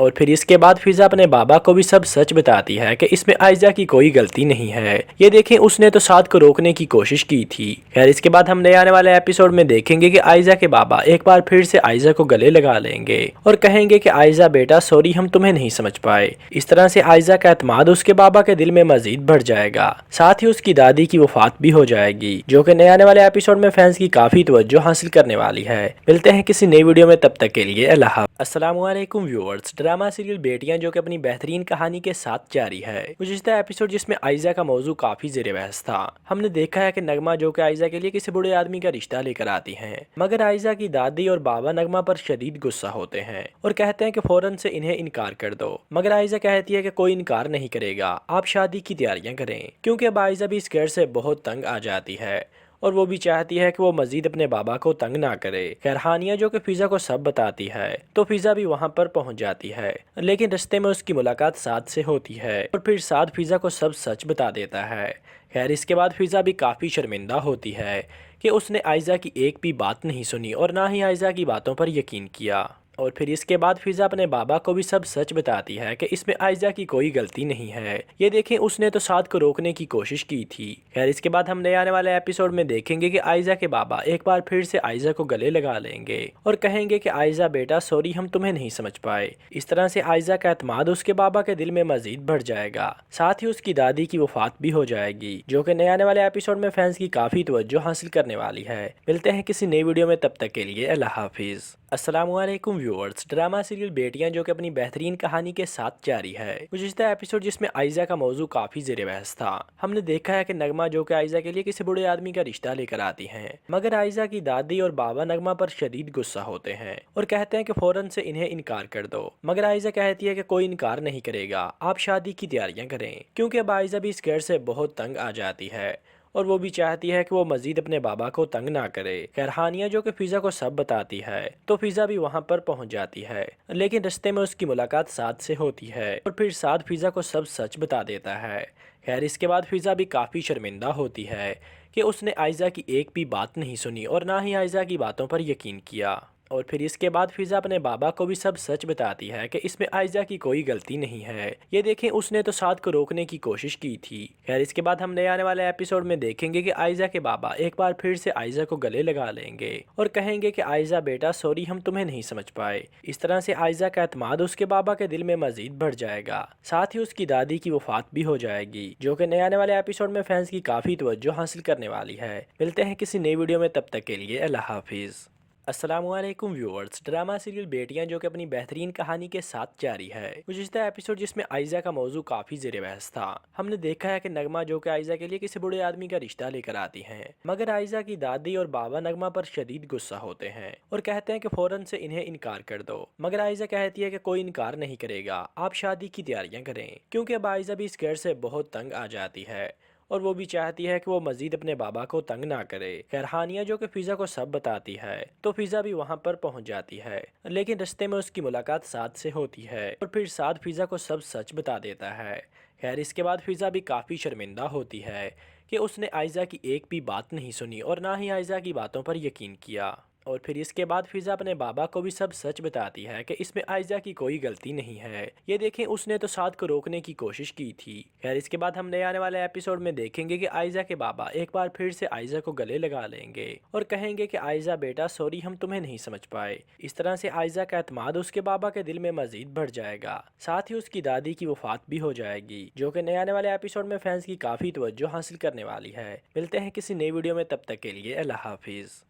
اور پھر اس کے بعد فضا اپنے بابا کو بھی سب سچ بتاتی ہے کہ اس میں آئزہ کی کوئی غلطی نہیں ہے۔ یہ دیکھیں اس نے تو سعد کو روکنے کی کوشش کی تھی۔ خیر اس کے بعد ہم نئے آنے والے ایپیسوڈ میں دیکھیں گے کہ آئزہ کے بابا ایک بار پھر سے آئزہ کو گلے لگا لیں گے اور کہیں گے کہ آئزہ بیٹا سوری ہم تمہیں نہیں سمجھ پائے۔ اس طرح سے آئزہ کا اعتماد اس کے بابا کے دل میں مزید بڑھ جائے گا، ساتھ ہی اس کی دادی کی وفات بھی ہو جائے گی، جو کہ نئے آنے والے ایپیسوڈ میں فینس کی کافی توجہ حاصل کرنے والی ہے۔ ملتے ہیں کسی نئی ویڈیو میں، تب تک کے لیے اللہ حافظ۔ السلام علیکم ویورز، ڈرامہ سیریل بیٹیاں جو کہ اپنی بہترین کہانی کے ساتھ جاری ہے۔ گزشتہ ایپیسوڈ جس میں آئزہ کا موضوع کافی زیر بحث تھا، ہم نے دیکھا ہے کہ نغمہ جو کہ آئزہ کے لیے کسی بڑے آدمی کا رشتہ لے کر آتی ہیں، مگر آئزہ کی دادی اور بابا نغمہ پر شدید غصہ ہوتے ہیں اور کہتے ہیں کہ فوراً سے انہیں انکار کر دو، مگر آئزہ کہتی ہے کہ کوئی انکار نہیں کرے گا، آپ شادی کی تیاریاں کریں، کیونکہ اب آئزہ بھی اس گھر سے بہت تنگ آ جاتی ہے اور وہ بھی چاہتی ہے کہ وہ مزید اپنے بابا کو تنگ نہ کرے۔ خیر ہانیہ جو کہ فضا کو سب بتاتی ہے تو فضا بھی وہاں پر پہنچ جاتی ہے، لیکن رستے میں اس کی ملاقات سعد سے ہوتی ہے اور پھر سعد فضا کو سب سچ بتا دیتا ہے۔ خیر اس کے بعد فضا بھی کافی شرمندہ ہوتی ہے کہ اس نے آئزہ کی ایک بھی بات نہیں سنی اور نہ ہی آئزہ کی باتوں پر یقین کیا، اور پھر اس کے بعد فضا اپنے بابا کو بھی سب سچ بتاتی ہے کہ اس میں آئزہ کی کوئی غلطی نہیں ہے۔ یہ دیکھیں اس نے تو سعد کو روکنے کی کوشش کی تھی۔ خیر اس کے بعد ہم نئے آنے والے ایپیسوڈ میں دیکھیں گے کہ آئزہ کے بابا ایک بار پھر سے آئزہ کو گلے لگا لیں گے اور کہیں گے کہ آئزہ بیٹا سوری ہم تمہیں نہیں سمجھ پائے۔ اس طرح سے آئزہ کا اعتماد اس کے بابا کے دل میں مزید بڑھ جائے گا، ساتھ ہی اس کی دادی کی وفات بھی ہو جائے گی، جو کہ نئے آنے والے ایپیسوڈ میں فینس کی کافی توجہ حاصل کرنے والی ہے۔ ملتے ہیں کسی نئی ویڈیو میں، تب تک کے لیے اللہ حافظ۔ السلام علیکم ویورز، ڈرامہ سیریل بیٹیاں جو کہ اپنی بہترین کہانی کے ساتھ جاری ہے۔ گزشتہ ایپیسوڈ جس میں آئزہ کا موضوع کافی زیر بحث تھا، ہم نے دیکھا ہے کہ نغمہ جو کہ آئزہ کے لیے کسی بڑے آدمی کا رشتہ لے کر آتی ہیں، مگر آئزہ کی دادی اور بابا نغمہ پر شدید غصہ ہوتے ہیں اور کہتے ہیں کہ فوراً سے انہیں انکار کر دو، مگر آئزہ کہتی ہے کہ کوئی انکار نہیں کرے گا، آپ شادی کی تیاریاں کریں، کیونکہ اب آئزہ بھی اس گھر سے بہت تنگ آ جاتی ہے اور وہ بھی چاہتی ہے کہ وہ مزید اپنے بابا کو تنگ نہ کرے۔ خیر ہانیہ جو کہ فضا کو سب بتاتی ہے تو فضا بھی وہاں پر پہنچ جاتی ہے، لیکن رستے میں اس کی ملاقات سعد سے ہوتی ہے اور پھر سعد فضا کو سب سچ بتا دیتا ہے۔ خیر اس کے بعد فضا بھی کافی شرمندہ ہوتی ہے کہ اس نے آئزہ کی ایک بھی بات نہیں سنی اور نہ ہی آئزہ کی باتوں پر یقین کیا، اور پھر اس کے بعد فضا اپنے بابا کو بھی سب سچ بتاتی ہے کہ اس میں آئزہ کی کوئی غلطی نہیں ہے۔ یہ دیکھیں اس نے تو سعد کو روکنے کی کوشش کی تھی۔ خیر اس کے بعد ہم نئے آنے والے ایپیسوڈ میں دیکھیں گے کہ آئزہ کے بابا ایک بار پھر سے آئزہ کو گلے لگا لیں گے اور کہیں گے کہ آئزہ بیٹا سوری ہم تمہیں نہیں سمجھ پائے۔ اس طرح سے آئزہ کا اعتماد اس کے بابا کے دل میں مزید بڑھ جائے گا، ساتھ ہی اس کی دادی کی وفات بھی ہو جائے گی، جو کہ نئے آنے والے ایپیسوڈ میں فینس کی کافی توجہ حاصل کرنے والی ہے۔ ملتے ہیں کسی نئی ویڈیو میں، تب تک کے لیے اللہ حافظ۔ السلام علیکم ویورز، ڈرامہ سیریل بیٹیاں جو کہ اپنی بہترین کہانی کے ساتھ جاری ہے۔ گزشتہ ایپیسوڈ جس میں آئزہ کا موضوع کافی زیر بحث تھا، ہم نے دیکھا ہے کہ نغمہ جو کہ آئزہ کے لیے کسی بڑے آدمی کا رشتہ لے کر آتی ہیں، مگر آئزہ کی دادی اور بابا نغمہ پر شدید غصہ ہوتے ہیں اور کہتے ہیں کہ فوراً سے انہیں انکار کر دو، مگر آئزہ کہتی ہے کہ کوئی انکار نہیں کرے گا، آپ شادی کی تیاریاں کریں، کیونکہ اب آئزہ بھی اس گھر سے بہت تنگ آ جاتی ہے اور وہ بھی چاہتی ہے کہ وہ مزید اپنے بابا کو تنگ نہ کرے۔ خیر ہانیہ جو کہ فضا کو سب بتاتی ہے تو فضا بھی وہاں پر پہنچ جاتی ہے، لیکن رستے میں اس کی ملاقات سعد سے ہوتی ہے اور پھر سعد فضا کو سب سچ بتا دیتا ہے۔ خیر اس کے بعد فضا بھی کافی شرمندہ ہوتی ہے کہ اس نے آئزہ کی ایک بھی بات نہیں سنی اور نہ ہی آئزہ کی باتوں پر یقین کیا، اور پھر اس کے بعد فضا اپنے بابا کو بھی سب سچ بتاتی ہے کہ اس میں آئزہ کی کوئی غلطی نہیں ہے۔ یہ دیکھیں اس نے تو سعد کو روکنے کی کوشش کی تھی۔ خیر اس کے بعد ہم نئے آنے والے ایپیسوڈ میں دیکھیں گے کہ آئزہ کے بابا ایک بار پھر سے آئزہ کو گلے لگا لیں گے اور کہیں گے کہ آئزہ بیٹا سوری ہم تمہیں نہیں سمجھ پائے۔ اس طرح سے آئزہ کا اعتماد اس کے بابا کے دل میں مزید بڑھ جائے گا، ساتھ ہی اس کی دادی کی وفات بھی ہو جائے گی، جو کہ نئے آنے والے ایپیسوڈ میں فینس کی کافی توجہ حاصل کرنے والی ہے۔ ملتے ہیں کسی نئی ویڈیو میں، تب تک کے لیے اللہ حافظ۔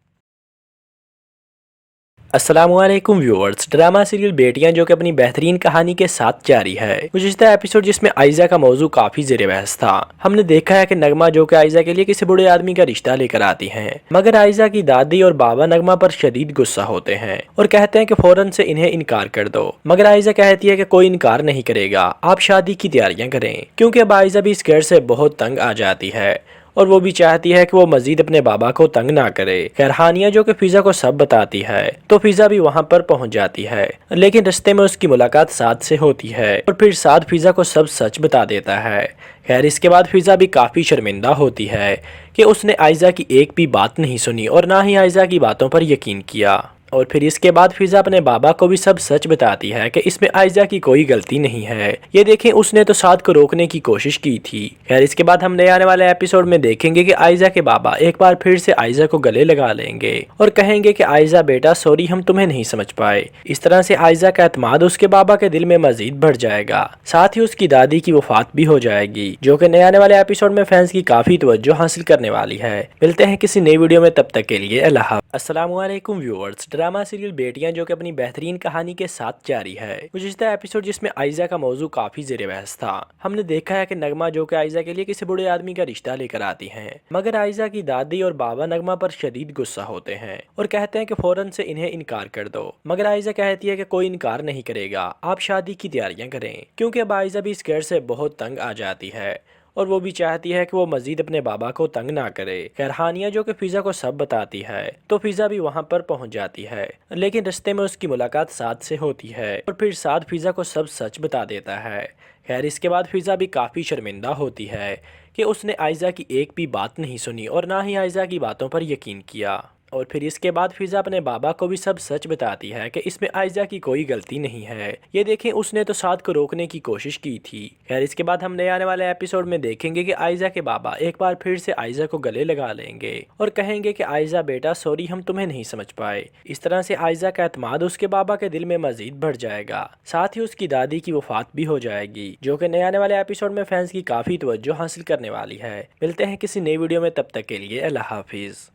السلام علیکم ویورز، ڈرامہ سیریل بیٹیاں جو کہ اپنی بہترین کہانی کے ساتھ جاری ہے۔ گزشتہ ایپیسوڈ جس میں آئزہ کا موضوع کافی زیر بحث تھا، ہم نے دیکھا ہے کہ نغمہ جو کہ آئزہ کے لیے کسی بڑے آدمی کا رشتہ لے کر آتی ہیں، مگر آئزہ کی دادی اور بابا نغمہ پر شدید غصہ ہوتے ہیں اور کہتے ہیں کہ فوراً سے انہیں انکار کر دو، مگر آئزہ کہتی ہے کہ کوئی انکار نہیں کرے گا، آپ شادی کی تیاریاں کریں، کیونکہ اب آئزہ بھی اس گھر سے بہت تنگ آ جاتی ہے اور وہ بھی چاہتی ہے کہ وہ مزید اپنے بابا کو تنگ نہ کرے۔ خیر ہانیہ جو کہ فضا کو سب بتاتی ہے تو فضا بھی وہاں پر پہنچ جاتی ہے، لیکن رستے میں اس کی ملاقات سعد سے ہوتی ہے اور پھر سعد فضا کو سب سچ بتا دیتا ہے۔ خیر اس کے بعد فضا بھی کافی شرمندہ ہوتی ہے کہ اس نے آئزہ کی ایک بھی بات نہیں سنی اور نہ ہی آئزہ کی باتوں پر یقین کیا، اور پھر اس کے بعد فضا اپنے بابا کو بھی سب سچ بتاتی ہے کہ اس میں آئزہ کی کوئی غلطی نہیں ہے، یہ دیکھیں اس نے تو سعد کو روکنے کی کوشش کی تھی۔ خیر اس کے بعد ہم نئے آنے والے ایپیسوڈ میں دیکھیں گے کہ آئزہ کے بابا ایک بار پھر سے آئزہ کو گلے لگا لیں گے اور کہیں گے کہ آئزہ بیٹا سوری، ہم تمہیں نہیں سمجھ پائے۔ اس طرح سے آئزہ کا اعتماد اس کے بابا کے دل میں مزید بڑھ جائے گا، ساتھ ہی اس کی دادی کی وفات بھی ہو جائے گی، جو کہ نئے آنے والے ایپیسوڈ میں فینس کی کافی توجہ حاصل کرنے والی ہے۔ ملتے ہیں کسی نئی ویڈیو میں، تب تک کے لیے اللہ حافظ۔ السلام علیکم ویورز، ڈرامہ سیریل بیٹیاں جو کہ اپنی بہترین کہانی کے ساتھ جاری ہے۔ گزشتہ ایپیسوڈ جس میں آئزہ کا موضوع کافی زیر بحث تھا، ہم نے دیکھا ہے کہ نغمہ جو کہ آئزہ کے لیے کسی بڑے آدمی کا رشتہ لے کر آتی ہیں، مگر آئزہ کی دادی اور بابا نغمہ پر شدید غصہ ہوتے ہیں اور کہتے ہیں کہ فوراً سے انہیں انکار کر دو، مگر آئزہ کہتی ہے کہ کوئی انکار نہیں کرے گا، آپ شادی کی تیاریاں کریں، کیونکہ اب آئزہ بھی اس گھر سے بہت تنگ آ جاتی ہے اور وہ بھی چاہتی ہے کہ وہ مزید اپنے بابا کو تنگ نہ کرے۔ خیر ہانیہ جو کہ فضا کو سب بتاتی ہے تو فضا بھی وہاں پر پہنچ جاتی ہے، لیکن رستے میں اس کی ملاقات سعد سے ہوتی ہے اور پھر سعد فضا کو سب سچ بتا دیتا ہے۔ خیر اس کے بعد فضا بھی کافی شرمندہ ہوتی ہے کہ اس نے آئزہ کی ایک بھی بات نہیں سنی اور نہ ہی آئزہ کی باتوں پر یقین کیا، اور پھر اس کے بعد فضا اپنے بابا کو بھی سب سچ بتاتی ہے کہ اس میں آئزہ کی کوئی غلطی نہیں ہے، یہ دیکھیں اس نے تو سعد کو روکنے کی کوشش کی تھی۔ خیر اس کے بعد ہم نئے آنے والے ایپیسوڈ میں دیکھیں گے کہ آئزہ کے بابا ایک بار پھر سے آئزہ کو گلے لگا لیں گے اور کہیں گے کہ آئزہ بیٹا سوری، ہم تمہیں نہیں سمجھ پائے۔ اس طرح سے آئزہ کا اعتماد اس کے بابا کے دل میں مزید بڑھ جائے گا، ساتھ ہی اس کی دادی کی وفات بھی ہو جائے گی، جو کہ نئے آنے والے ایپیسوڈ میں فینس کی کافی توجہ حاصل کرنے والی ہے۔ ملتے ہیں کسی نئی ویڈیو میں، تب تک کے لیے اللہ حافظ۔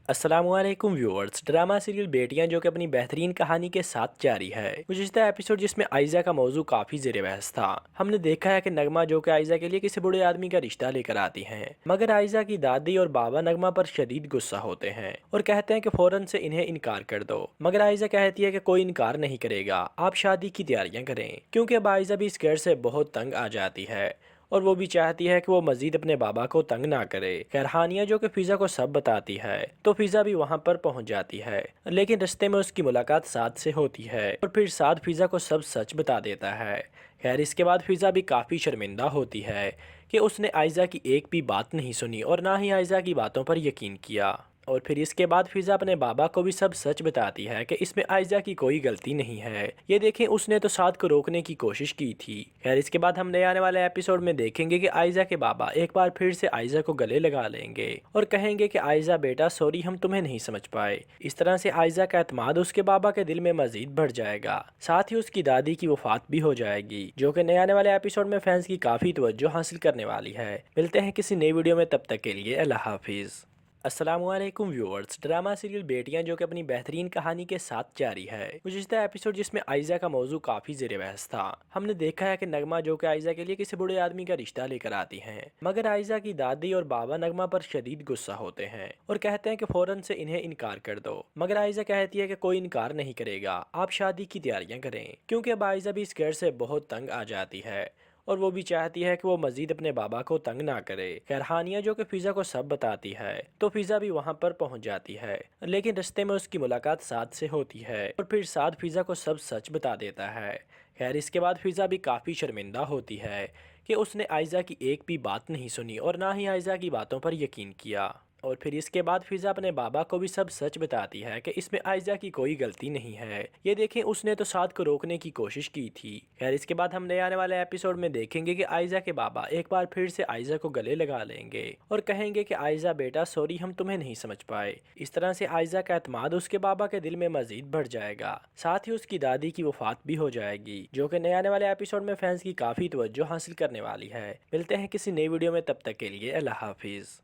السلام علیکم ویورز، ڈرامہ سیریل بیٹیاں جو کہ اپنی بہترین کہانی کے ساتھ جاری ہے۔ گزشتہ ایپیسوڈ جس میں آئزہ کا موضوع کافی زیر بحث تھا، ہم نے دیکھا ہے کہ نغمہ جو کہ آئزہ کے لیے کسی بڑے آدمی کا رشتہ لے کر آتی ہیں، مگر آئزہ کی دادی اور بابا نغمہ پر شدید غصہ ہوتے ہیں اور کہتے ہیں کہ فوراً سے انہیں انکار کر دو، مگر آئزہ کہتی ہے کہ کوئی انکار نہیں کرے گا، آپ شادی کی تیاریاں کریں، کیونکہ اب آئزہ بھی اس گھر سے بہت تنگ آ جاتی ہے اور وہ بھی چاہتی ہے کہ وہ مزید اپنے بابا کو تنگ نہ کرے۔ خیر ہانیہ جو کہ فضا کو سب بتاتی ہے تو فضا بھی وہاں پر پہنچ جاتی ہے، لیکن رستے میں اس کی ملاقات سعد سے ہوتی ہے اور پھر سعد فضا کو سب سچ بتا دیتا ہے۔ خیر اس کے بعد فضا بھی کافی شرمندہ ہوتی ہے کہ اس نے آئزہ کی ایک بھی بات نہیں سنی اور نہ ہی آئزہ کی باتوں پر یقین کیا، اور پھر اس کے بعد فضا اپنے بابا کو بھی سب سچ بتاتی ہے کہ اس میں آئزہ کی کوئی غلطی نہیں ہے، یہ دیکھیں اس نے تو سعد کو روکنے کی کوشش کی تھی۔ خیر اس کے بعد ہم نئے آنے والے ایپیسوڈ میں دیکھیں گے کہ آئزہ کے بابا ایک بار پھر سے آئزہ کو گلے لگا لیں گے اور کہیں گے کہ آئزہ بیٹا سوری، ہم تمہیں نہیں سمجھ پائے۔ اس طرح سے آئزہ کا اعتماد اس کے بابا کے دل میں مزید بڑھ جائے گا، ساتھ ہی اس کی دادی کی وفات بھی ہو جائے گی، جو کہ نئے آنے والے ایپیسوڈ میں فینس کی کافی توجہ حاصل کرنے والی ہے۔ ملتے ہیں کسی نئی ویڈیو میں، تب تک کے لیے اللہ حافظ۔ السلام علیکم ویورز، ڈرامہ سیریل بیٹیاں جو کہ اپنی بہترین کہانی کے ساتھ جاری ہے۔ گزشتہ ایپیسوڈ جس میں آئزہ کا موضوع کافی زیر بحث تھا، ہم نے دیکھا ہے کہ نغمہ جو کہ آئزہ کے لیے کسی بڑے آدمی کا رشتہ لے کر آتی ہیں، مگر آئزہ کی دادی اور بابا نغمہ پر شدید غصہ ہوتے ہیں اور کہتے ہیں کہ فوراً سے انہیں انکار کر دو، مگر آئزہ کہتی ہے کہ کوئی انکار نہیں کرے گا، آپ شادی کی تیاریاں کریں، کیونکہ اب آئزہ بھی اس گھر سے بہت تنگ آ جاتی ہے اور وہ بھی چاہتی ہے کہ وہ مزید اپنے بابا کو تنگ نہ کرے۔ خیر ہانیہ جو کہ فضا کو سب بتاتی ہے تو فضا بھی وہاں پر پہنچ جاتی ہے، لیکن رستے میں اس کی ملاقات سعد سے ہوتی ہے اور پھر سعد فضا کو سب سچ بتا دیتا ہے۔ خیر اس کے بعد فضا بھی کافی شرمندہ ہوتی ہے کہ اس نے آئزہ کی ایک بھی بات نہیں سنی اور نہ ہی آئزہ کی باتوں پر یقین کیا، اور پھر اس کے بعد فضا اپنے بابا کو بھی سب سچ بتاتی ہے کہ اس میں آئزہ کی کوئی غلطی نہیں ہے، یہ دیکھیں اس نے تو سعد کو روکنے کی کوشش کی تھی۔ خیر اس کے بعد ہم نئے آنے والے ایپیسوڈ میں دیکھیں گے کہ آئزہ کے بابا ایک بار پھر سے آئزہ کو گلے لگا لیں گے اور کہیں گے کہ آئزہ بیٹا سوری، ہم تمہیں نہیں سمجھ پائے۔ اس طرح سے آئزہ کا اعتماد اس کے بابا کے دل میں مزید بڑھ جائے گا، ساتھ ہی اس کی دادی کی وفات بھی ہو جائے گی، جو کہ نئے آنے والے ایپیسوڈ میں فینس کی کافی توجہ حاصل کرنے والی ہے۔ ملتے ہیں کسی نئی ویڈیو میں، تب تک کے لیے اللہ حافظ۔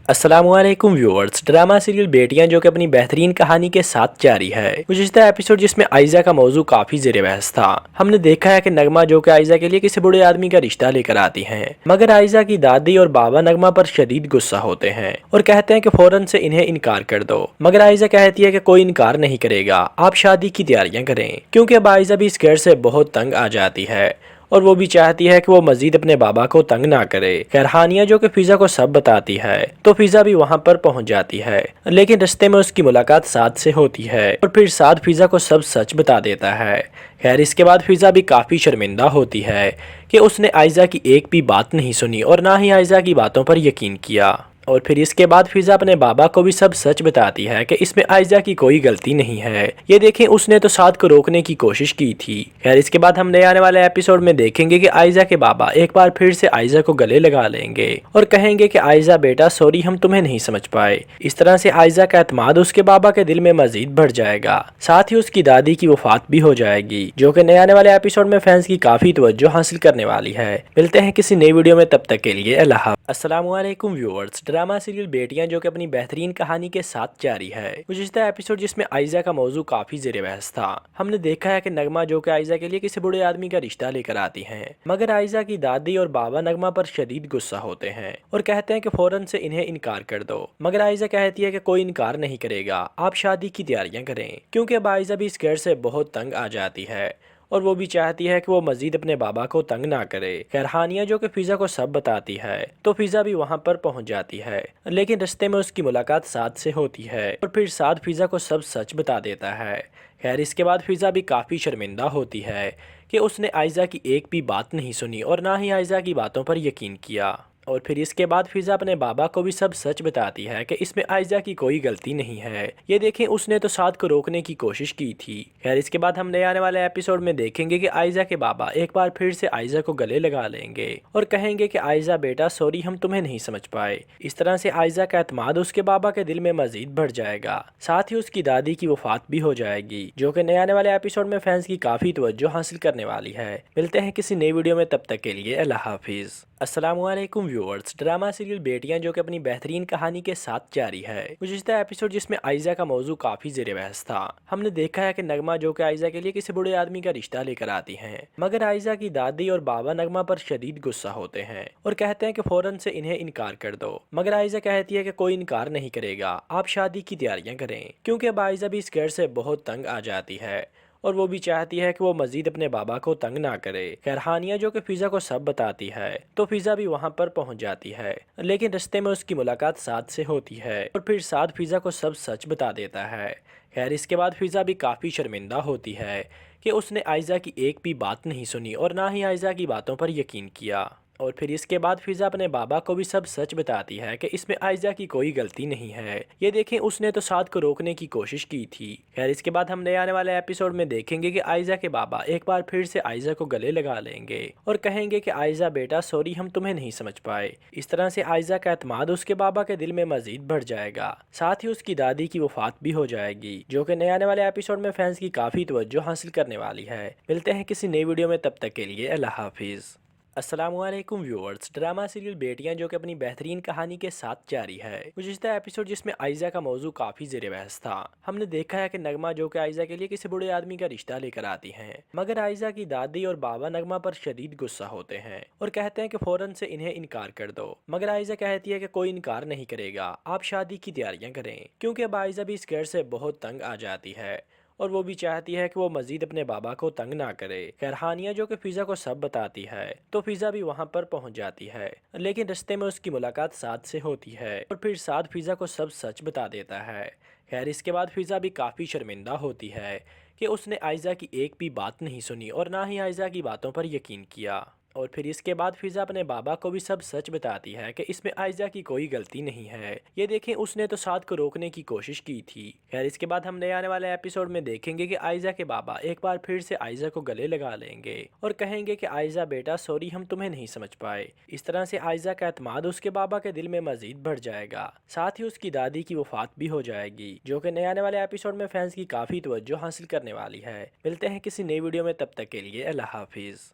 السلام علیکم ویورز، ڈرامہ سیریل بیٹیاں جو کہ اپنی بہترین کہانی کے ساتھ جاری ہے۔ گزشتہ ایپیسوڈ جس میں آئزہ کا موضوع کافی زیر بحث تھا، ہم نے دیکھا ہے کہ نغمہ جو کہ آئزہ کے لیے کسی بڑے آدمی کا رشتہ لے کر آتی ہیں، مگر آئزہ کی دادی اور بابا نغمہ پر شدید غصہ ہوتے ہیں اور کہتے ہیں کہ فوراً سے انہیں انکار کر دو، مگر آئزہ کہتی ہے کہ کوئی انکار نہیں کرے گا، آپ شادی کی تیاریاں کریں، کیونکہ اب آئزہ بھی اس گھر سے بہت تنگ آ جاتی ہے اور وہ بھی چاہتی ہے کہ وہ مزید اپنے بابا کو تنگ نہ کرے۔ خیر ہانیہ جو کہ فضا کو سب بتاتی ہے تو فضا بھی وہاں پر پہنچ جاتی ہے، لیکن رستے میں اس کی ملاقات سعد سے ہوتی ہے اور پھر سعد فضا کو سب سچ بتا دیتا ہے۔ خیر اس کے بعد فضا بھی کافی شرمندہ ہوتی ہے کہ اس نے آئزہ کی ایک بھی بات نہیں سنی اور نہ ہی آئزہ کی باتوں پر یقین کیا، اور پھر اس کے بعد فضا اپنے بابا کو بھی سب سچ بتاتی ہے کہ اس میں آئزہ کی کوئی غلطی نہیں ہے۔ یہ دیکھیں اس نے تو سعد کو روکنے کی کوشش کی تھی۔ خیر اس کے بعد ہم نئے آنے والے ایپیسوڈ میں دیکھیں گے کہ آئزہ کے بابا ایک بار پھر سے آئزہ کو گلے لگا لیں گے اور کہیں گے کہ آئزہ بیٹا سوری ہم تمہیں نہیں سمجھ پائے۔ اس طرح سے آئزہ کا اعتماد اس کے بابا کے دل میں مزید بڑھ جائے گا، ساتھ ہی اس کی دادی کی وفات بھی ہو جائے گی، جو کہ نئے آنے والے ایپیسوڈ میں فینس کی کافی توجہ حاصل کرنے والی ہے۔ ملتے ہیں کسی نئی ویڈیو میں، تب تک کے لیے اللہ حافظ۔ السلام علیکم ویورز، ڈرامہ سیریل بیٹیاں جو کہ اپنی بہترین کہانی کے ساتھ جاری ہے۔ گزشتہ ایپیسوڈ جس میں آئزہ کا موضوع کافی زیر بحث تھا، ہم نے دیکھا ہے کہ نغمہ جو کہ آئزہ کے لیے کسی بڑے آدمی کا رشتہ لے کر آتی ہیں، مگر آئزہ کی دادی اور بابا نغمہ پر شدید غصہ ہوتے ہیں اور کہتے ہیں کہ فوراً سے انہیں انکار کر دو، مگر آئزہ کہتی ہے کہ کوئی انکار نہیں کرے گا، آپ شادی کی تیاریاں کریں، کیونکہ اب آئزہ بھی اس گھر سے بہت تنگ آ جاتی ہے اور وہ بھی چاہتی ہے کہ وہ مزید اپنے بابا کو تنگ نہ کرے۔ خیر ہانیہ جو کہ فضا کو سب بتاتی ہے تو فضا بھی وہاں پر پہنچ جاتی ہے، لیکن رستے میں اس کی ملاقات سعد سے ہوتی ہے اور پھر سعد فضا کو سب سچ بتا دیتا ہے۔ خیر اس کے بعد فضا بھی کافی شرمندہ ہوتی ہے کہ اس نے آئزہ کی ایک بھی بات نہیں سنی اور نہ ہی آئزہ کی باتوں پر یقین کیا، اور پھر اس کے بعد فضا اپنے بابا کو بھی سب سچ بتاتی ہے کہ اس میں آئزہ کی کوئی غلطی نہیں ہے۔ یہ دیکھیں اس نے تو سعد کو روکنے کی کوشش کی تھی۔ خیر اس کے بعد ہم نئے آنے والے ایپیسوڈ میں دیکھیں گے کہ آئزہ کے بابا ایک بار پھر سے آئزہ کو گلے لگا لیں گے اور کہیں گے کہ آئزہ بیٹا سوری ہم تمہیں نہیں سمجھ پائے۔ اس طرح سے آئزہ کا اعتماد اس کے بابا کے دل میں مزید بڑھ جائے گا، ساتھ ہی اس کی دادی کی وفات بھی ہو جائے گی، جو کہ نئے آنے والے ایپیسوڈ میں فینس کی کافی توجہ حاصل کرنے والی ہے۔ ملتے ہیں کسی نئی ویڈیو میں، تب تک کے لیے اللہ حافظ۔ السلام علیکم ویورز، ڈرامہ سیریل بیٹیاں جو کہ اپنی بہترین کہانی کے ساتھ جاری ہے۔ گزشتہ ایپیسوڈ جس میں آئزہ کا موضوع کافی زیر بحث تھا، ہم نے دیکھا ہے کہ نغمہ جو کہ آئزہ کے لیے کسی بڑے آدمی کا رشتہ لے کر آتی ہیں، مگر آئزہ کی دادی اور بابا نغمہ پر شدید غصہ ہوتے ہیں اور کہتے ہیں کہ فوراً سے انہیں انکار کر دو، مگر آئزہ کہتی ہے کہ کوئی انکار نہیں کرے گا، آپ شادی کی تیاریاں کریں، کیونکہ اب آئزہ بھی اس گھر سے بہت تنگ آ جاتی ہے اور وہ بھی چاہتی ہے کہ وہ مزید اپنے بابا کو تنگ نہ کرے۔ خیر ہانیہ جو کہ فضا کو سب بتاتی ہے تو فضا بھی وہاں پر پہنچ جاتی ہے، لیکن رستے میں اس کی ملاقات سعد سے ہوتی ہے اور پھر سعد فضا کو سب سچ بتا دیتا ہے۔ خیر اس کے بعد فضا بھی کافی شرمندہ ہوتی ہے کہ اس نے آئزہ کی ایک بھی بات نہیں سنی اور نہ ہی آئزہ کی باتوں پر یقین کیا، اور پھر اس کے بعد فضا اپنے بابا کو بھی سب سچ بتاتی ہے کہ اس میں آئزہ کی کوئی غلطی نہیں ہے۔ یہ دیکھیں اس نے تو سعد کو روکنے کی کوشش کی تھی۔ خیر اس کے بعد ہم نئے آنے والے ایپیسوڈ میں دیکھیں گے کہ آئزہ کے بابا ایک بار پھر سے آئزہ کو گلے لگا لیں گے اور کہیں گے کہ آئزہ بیٹا سوری ہم تمہیں نہیں سمجھ پائے۔ اس طرح سے آئزہ کا اعتماد اس کے بابا کے دل میں مزید بڑھ جائے گا، ساتھ ہی اس کی دادی کی وفات بھی ہو جائے گی، جو کہ نئے آنے والے ایپیسوڈ میں فینس کی کافی توجہ حاصل کرنے والی ہے۔ ملتے ہیں کسی نئی ویڈیو میں، تب تک کے لیے اللہ حافظ۔ السلام علیکم ویورز، ڈرامہ سیریل بیٹیاں جو کہ اپنی بہترین کہانی کے ساتھ جاری ہے۔ گزشتہ ایپیسوڈ جس میں آئزہ کا موضوع کافی زیر بحث تھا، ہم نے دیکھا ہے کہ نغمہ جو کہ آئزہ کے لیے کسی بڑے آدمی کا رشتہ لے کر آتی ہیں، مگر آئزہ کی دادی اور بابا نغمہ پر شدید غصہ ہوتے ہیں اور کہتے ہیں کہ فوراً سے انہیں انکار کر دو، مگر آئزہ کہتی ہے کہ کوئی انکار نہیں کرے گا، آپ شادی کی تیاریاں کریں، کیونکہ اب آئزہ بھی اس گھر سے بہت تنگ آ جاتی ہے اور وہ بھی چاہتی ہے کہ وہ مزید اپنے بابا کو تنگ نہ کرے۔ خیر ہانیہ جو کہ فضا کو سب بتاتی ہے تو فضا بھی وہاں پر پہنچ جاتی ہے، لیکن رستے میں اس کی ملاقات سعد سے ہوتی ہے اور پھر سعد فضا کو سب سچ بتا دیتا ہے۔ خیر اس کے بعد فضا بھی کافی شرمندہ ہوتی ہے کہ اس نے آئزہ کی ایک بھی بات نہیں سنی اور نہ ہی آئزہ کی باتوں پر یقین کیا، اور پھر اس کے بعد فضا اپنے بابا کو بھی سب سچ بتاتی ہے کہ اس میں آئزہ کی کوئی غلطی نہیں ہے۔ یہ دیکھیں اس نے تو سعد کو روکنے کی کوشش کی تھی۔ خیر اس کے بعد ہم نئے آنے والے ایپیسوڈ میں دیکھیں گے کہ آئزہ کے بابا ایک بار پھر سے آئزہ کو گلے لگا لیں گے اور کہیں گے کہ آئزہ بیٹا سوری ہم تمہیں نہیں سمجھ پائے۔ اس طرح سے آئزہ کا اعتماد اس کے بابا کے دل میں مزید بڑھ جائے گا، ساتھ ہی اس کی دادی کی وفات بھی ہو جائے گی، جو کہ نئے آنے والے ایپیسوڈ میں فینس کی کافی توجہ حاصل کرنے والی ہے۔ ملتے ہیں کسی نئی ویڈیو میں، تب تک کے لیے اللہ حافظ۔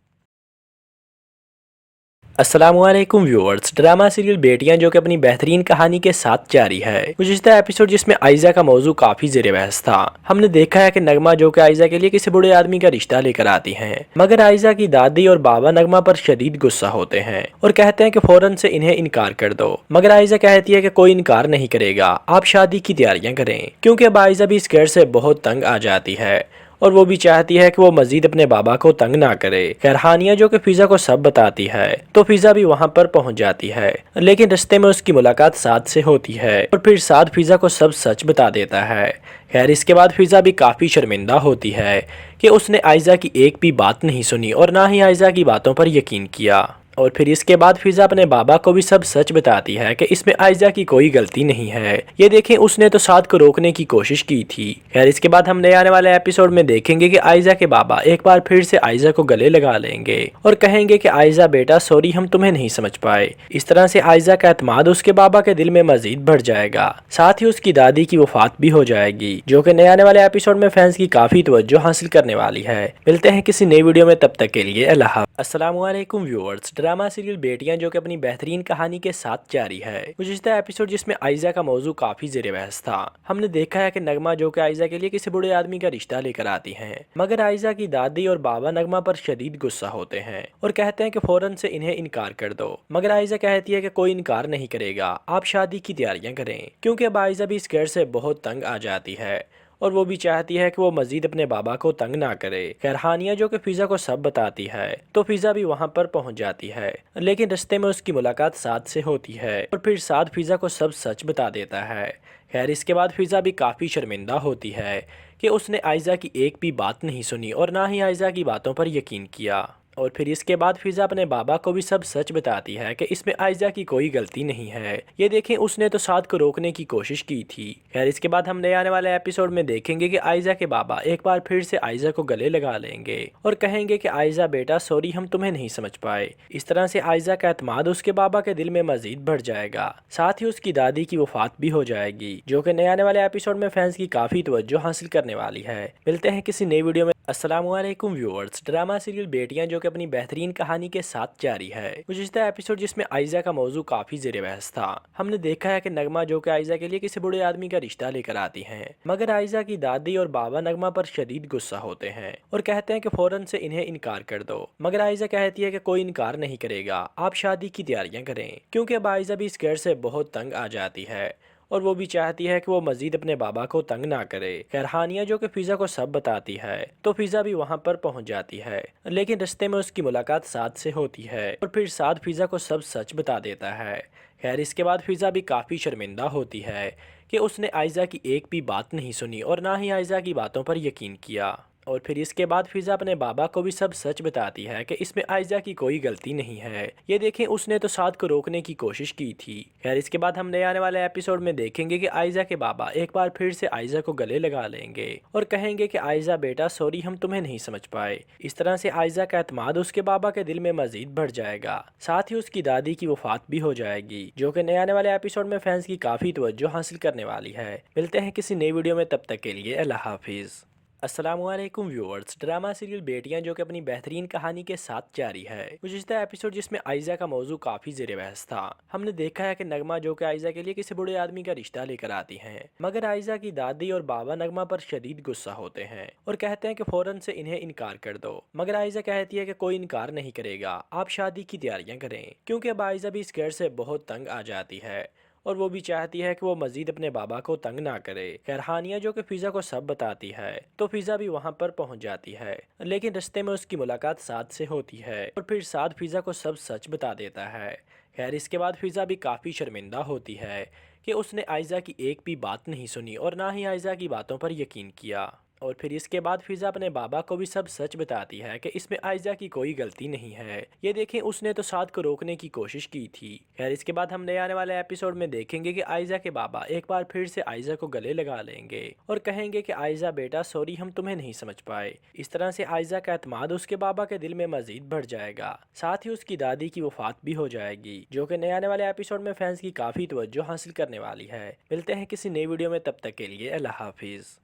السلام علیکم ویورز، ڈرامہ سیریل بیٹیاں جو کہ اپنی بہترین کہانی کے ساتھ جاری ہے۔ گزشتہ ایپیسوڈ جس میں آئزہ کا موضوع کافی زیر بحث تھا، ہم نے دیکھا ہے کہ نغمہ جو کہ آئزہ کے لیے کسی بڑے آدمی کا رشتہ لے کر آتی ہیں، مگر آئزہ کی دادی اور بابا نغمہ پر شدید غصہ ہوتے ہیں اور کہتے ہیں کہ فوراً سے انہیں انکار کر دو، مگر آئزہ کہتی ہے کہ کوئی انکار نہیں کرے گا، آپ شادی کی تیاریاں کریں، کیونکہ اب آئزہ بھی اس گھر سے بہت تنگ آ جاتی ہے اور وہ بھی چاہتی ہے کہ وہ مزید اپنے بابا کو تنگ نہ کرے۔ خیر ہانیہ جو کہ فضا کو سب بتاتی ہے تو فضا بھی وہاں پر پہنچ جاتی ہے، لیکن رستے میں اس کی ملاقات سعد سے ہوتی ہے اور پھر سعد فضا کو سب سچ بتا دیتا ہے۔ خیر اس کے بعد فضا بھی کافی شرمندہ ہوتی ہے کہ اس نے آئزہ کی ایک بھی بات نہیں سنی اور نہ ہی آئزہ کی باتوں پر یقین کیا، اور پھر اس کے بعد فضا اپنے بابا کو بھی سب سچ بتاتی ہے کہ اس میں آئزہ کی کوئی غلطی نہیں ہے، یہ دیکھیں اس نے تو سعد کو روکنے کی کوشش کی تھی۔ خیر اس کے بعد ہم نئے آنے والے ایپیسوڈ میں دیکھیں گے کہ آئزہ کے بابا ایک بار پھر سے آئزہ کو گلے لگا لیں گے اور کہیں گے کہ آئزہ بیٹا سوری، ہم تمہیں نہیں سمجھ پائے۔ اس طرح سے آئزہ کا اعتماد اس کے بابا کے دل میں مزید بڑھ جائے گا، ساتھ ہی اس کی دادی کی وفات بھی ہو جائے گی، جو کہ نئے آنے والے ایپیسوڈ میں فینس کی کافی توجہ حاصل کرنے والی ہے۔ ملتے ہیں کسی نئی ویڈیو میں، تب تک کے لیے اللہ حافظ۔ السلام علیکم ویورز، ڈرامہ سیریل بیٹیاں جو کہ اپنی بہترین کہانی کے ساتھ جاری ہے۔ گزشتہ ایپیسوڈ جس میں آئزہ کا موضوع کافی زیر بحث تھا، ہم نے دیکھا ہے کہ نغمہ جو کہ آئزہ کے لیے کسی بڑے آدمی کا رشتہ لے کر آتی ہیں، مگر آئزہ کی دادی اور بابا نغمہ پر شدید غصہ ہوتے ہیں اور کہتے ہیں کہ فوراً سے انہیں انکار کر دو، مگر آئزہ کہتی ہے کہ کوئی انکار نہیں کرے گا، آپ شادی کی تیاریاں کریں، کیونکہ اب آئزہ بھی اس گھر سے بہت تنگ آ جاتی ہے اور وہ بھی چاہتی ہے کہ وہ مزید اپنے بابا کو تنگ نہ کرے۔ خیر ہانیہ جو کہ فضا کو سب بتاتی ہے تو فضا بھی وہاں پر پہنچ جاتی ہے، لیکن رستے میں اس کی ملاقات سعد سے ہوتی ہے اور پھر سعد فضا کو سب سچ بتا دیتا ہے۔ خیر اس کے بعد فضا بھی کافی شرمندہ ہوتی ہے کہ اس نے آئزہ کی ایک بھی بات نہیں سنی اور نہ ہی آئزہ کی باتوں پر یقین کیا، اور پھر اس کے بعد فضا اپنے بابا کو بھی سب سچ بتاتی ہے کہ اس میں آئزہ کی کوئی غلطی نہیں ہے، یہ دیکھیں اس نے تو سعد کو روکنے کی کوشش کی تھی۔ خیر اس کے بعد ہم نئے آنے والے ایپیسوڈ میں دیکھیں گے کہ آئزہ کے بابا ایک بار پھر سے آئزہ کو گلے لگا لیں گے اور کہیں گے کہ آئزہ بیٹا سوری، ہم تمہیں نہیں سمجھ پائے۔ اس طرح سے آئزہ کا اعتماد اس کے بابا کے دل میں مزید بڑھ جائے گا، ساتھ ہی اس کی دادی کی وفات بھی ہو جائے گی، جو کہ نئے آنے والے ایپیسوڈ میں فینس کی کافی توجہ حاصل کرنے والی ہے۔ ملتے ہیں کسی نئی ویڈیو میں۔ السلام علیکم ویورز، ڈرامہ سیریل بیٹیاں جو کہ اپنی بہترین کہانی کے ساتھ جاری ہے۔ گزشتہ ایپیسوڈ جس میں آئزہ کا موضوع کافی زیر بحث تھا، ہم نے دیکھا ہے کہ نغمہ جو کہ آئزہ کے لیے کسی بڑے آدمی کا رشتہ لے کر آتی ہیں، مگر آئزہ کی دادی اور بابا نغمہ پر شدید غصہ ہوتے ہیں اور کہتے ہیں کہ فوراً سے انہیں انکار کر دو، مگر آئزہ کہتی ہے کہ کوئی انکار نہیں کرے گا، آپ شادی کی تیاریاں کریں، کیونکہ اب آئزہ بھی اس گھر سے بہت تنگ آ جاتی ہے اور وہ بھی چاہتی ہے کہ وہ مزید اپنے بابا کو تنگ نہ کرے۔ خیر ہانیہ جو کہ فضا کو سب بتاتی ہے تو فضا بھی وہاں پر پہنچ جاتی ہے، لیکن رستے میں اس کی ملاقات سعد سے ہوتی ہے اور پھر سعد فضا کو سب سچ بتا دیتا ہے۔ خیر اس کے بعد فضا بھی کافی شرمندہ ہوتی ہے کہ اس نے آئزہ کی ایک بھی بات نہیں سنی اور نہ ہی آئزہ کی باتوں پر یقین کیا، اور پھر اس کے بعد فضا اپنے بابا کو بھی سب سچ بتاتی ہے کہ اس میں آئزہ کی کوئی غلطی نہیں ہے، یہ دیکھیں اس نے تو سعد کو روکنے کی کوشش کی تھی۔ خیر اس کے بعد ہم نئے آنے والے ایپیسوڈ میں دیکھیں گے کہ آئزہ کے بابا ایک بار پھر سے آئزہ کو گلے لگا لیں گے اور کہیں گے کہ آئزہ بیٹا سوری، ہم تمہیں نہیں سمجھ پائے۔ اس طرح سے آئزہ کا اعتماد اس کے بابا کے دل میں مزید بڑھ جائے گا، ساتھ ہی اس کی دادی کی وفات بھی ہو جائے گی، جو کہ نئے آنے والے ایپیسوڈ میں فینس کی کافی توجہ حاصل کرنے والی ہے۔ ملتے ہیں کسی نئی ویڈیو میں، تب تک کے لیے اللہ حافظ۔ السلام علیکم ویورز، ڈرامہ سیریل بیٹیاں جو کہ اپنی بہترین کہانی کے ساتھ جاری ہے۔ گزشتہ ایپیسوڈ جس میں آئزہ کا موضوع کافی زیر بحث تھا، ہم نے دیکھا ہے کہ نغمہ جو کہ آئزہ کے لیے کسی بڑے آدمی کا رشتہ لے کر آتی ہیں، مگر آئزہ کی دادی اور بابا نغمہ پر شدید غصہ ہوتے ہیں اور کہتے ہیں کہ فوراً سے انہیں انکار کر دو، مگر آئزہ کہتی ہے کہ کوئی انکار نہیں کرے گا، آپ شادی کی تیاریاں کریں، کیونکہ اب آئزہ بھی اس گھر سے بہت تنگ آ جاتی ہے اور وہ بھی چاہتی ہے کہ وہ مزید اپنے بابا کو تنگ نہ کرے۔ خیر ہانیہ جو کہ فضا کو سب بتاتی ہے تو فضا بھی وہاں پر پہنچ جاتی ہے، لیکن رستے میں اس کی ملاقات سعد سے ہوتی ہے اور پھر سعد فضا کو سب سچ بتا دیتا ہے۔ خیر اس کے بعد فضا بھی کافی شرمندہ ہوتی ہے کہ اس نے آئزہ کی ایک بھی بات نہیں سنی اور نہ ہی آئزہ کی باتوں پر یقین کیا، اور پھر اس کے بعد فضا اپنے بابا کو بھی سب سچ بتاتی ہے کہ اس میں آئزہ کی کوئی غلطی نہیں ہے، یہ دیکھیں اس نے تو سعد کو روکنے کی کوشش کی تھی۔ خیر اس کے بعد ہم نئے آنے والے ایپیسوڈ میں دیکھیں گے کہ آئزہ کے بابا ایک بار پھر سے آئزہ کو گلے لگا لیں گے اور کہیں گے کہ آئزہ بیٹا سوری، ہم تمہیں نہیں سمجھ پائے۔ اس طرح سے آئزہ کا اعتماد اس کے بابا کے دل میں مزید بڑھ جائے گا، ساتھ ہی اس کی دادی کی وفات بھی ہو جائے گی، جو کہ نئے آنے والے ایپیسوڈ میں فینس کی کافی توجہ حاصل کرنے والی ہے۔ ملتے ہیں کسی نئی ویڈیو میں، تب تک کے لیے اللہ حافظ۔